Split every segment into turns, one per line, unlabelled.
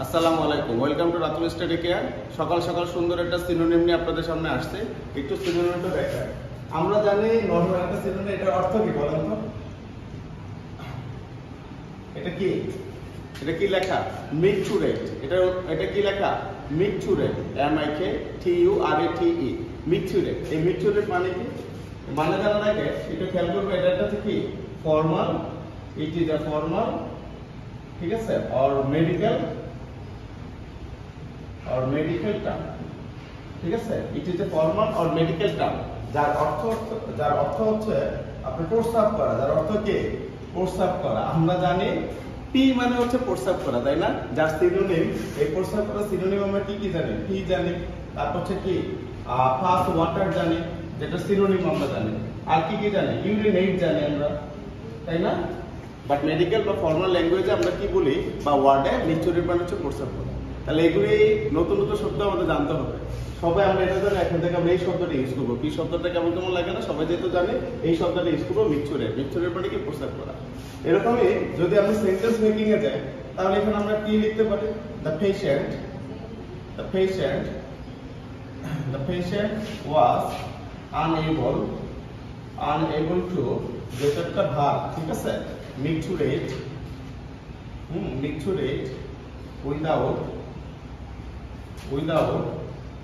আসসালামু আলাইকুম, welcome to Ratul study care. সকাল সকাল সুন্দর একটা সিনোনিম নিয়ে আপনাদের সামনে আসছে। একটু সিনোনিমটা দেখায়। আমরা জানি নরমাল একটা সিনোনিম, এটার অর্থ কি বলেন তো? এটা কি? এটা কি লেখা? মিকচুরেট। এটা কি লেখা? মিকচুরেট, MIKTURATE, মিকচুরেট। এই মিকচুরেট মানে কি? মানে জানা থাকে একটু খেয়াল করবে। এটা হচ্ছে কি? Formal, it is a formal, ঠিক আছে, অর মেডিকেল টার্ম, ঠিক আছে। It is a formal or medical term, যার অর্থ হচ্ছে আপনি প্রস্রাব করা। যার অর্থ কি? প্রস্রাব করা। আমরা জানি পি মানে হচ্ছে প্রস্রাব করা, তাই না? যার সিনোনিম, এই প্রস্রাব করা সিনোনিম আমরা কি জানি? পি জানি, তারপর হচ্ছে কি ফাস্ট ওয়াটার জানি, যেটা সিনোনিম আমরা জানি। আর কি জানি? ইউরিনেট জানি আমরা, তাই না? বাট মেডিকেল বা ফর্মাল ল্যাঙ্গুয়েজে আমরা কি বলি বা ওয়ার্ডে মিকচুরেট মানে হচ্ছে প্রস্রাব করা। তাহলে এগুলি নতুন নতুন শব্দ আমাদের জানতে হবে। সবাই আমরা এটা জানি, এখন থেকে আমরা এই শব্দটা ইউজ করবো। কি শব্দটা কেমন কেমন লাগে না? সবাই যেহেতু জানে এই শব্দটা ইউজ করবো, মিকচুরেট। মিকচুরেট মানে কি? প্রস্রাব করা। এরকমই যদি আমরা সেন্টেন্স মেকিং এ যাই, তাহলে এখানে আমরা কি লিখতে পারি? The patient was unable two, যেটা একটা ভার, ঠিক আছে, মিকচুরেট উইদাউট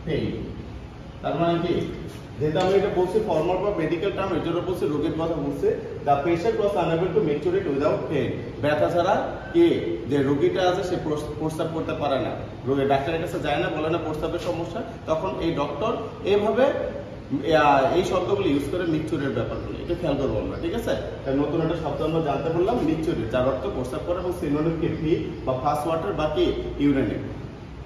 পেইন। তার মানে কি? যেটা আমি এটা বলছি ফর্মাল বা মেডিকেল টার্ম, এর জন্য বলছি, রোগীর কথা বলছে। The patient was unable to micturate without pain. ব্যথা ছাড়া কি যে রোগীটা আছে সে প্রস্রাব করতে পারে না, রোগী ডাক্তারের কাছে যায় না, বলে না প্রস্রাবের সমস্যা, তখন এই ডক্টর এইভাবে এই শব্দগুলো ইউজ করে মিকচুরের ব্যাপারগুলো এটা খেয়াল করবো আমরা, ঠিক আছে। তাই নতুন একটা শব্দ আমরা জানতে পারলাম, মিকচুরেট, যার অর্থ প্রস্রাব করা, এবং সিনোনিম কি? পি বা ফাস্ট ওয়াটার বা কি ইউরিনেট।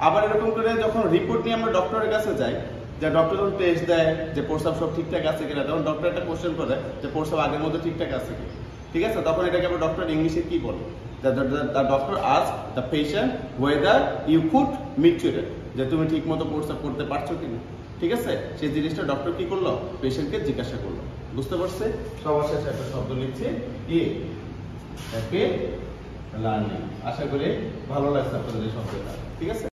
আবার এরকম করে যখন রিপোর্ট নিয়ে আমরা ডক্টরের কাছে যাই, যে ডক্টর যখন টেস্ট দেয় যে প্রস্রাব সব ঠিকঠাক আছে কিনা, তখন ডক্টর একটা কোশ্চেন করে যে প্রস্রাব আগের মধ্যে ঠিকঠাক আছে কি, ঠিক আছে। তখন এটাকে আবার ডক্টর ইংলিশে কি বলে? The doctor ask the patient whether you could micturate, যে তুমি ঠিক মতো প্রস্রাব করতে পারছো কিনা, ঠিক আছে। সেই জিনিসটা ডক্টর কি করলো? পেশেন্টকে জিজ্ঞাসা করলো। বুঝতে পারছে? সবার শেষে একটা শব্দ লিখছে কি? লার্নিং। আশা করি ভালো লাগছে আপনাদের এই শব্দটা, ঠিক আছে।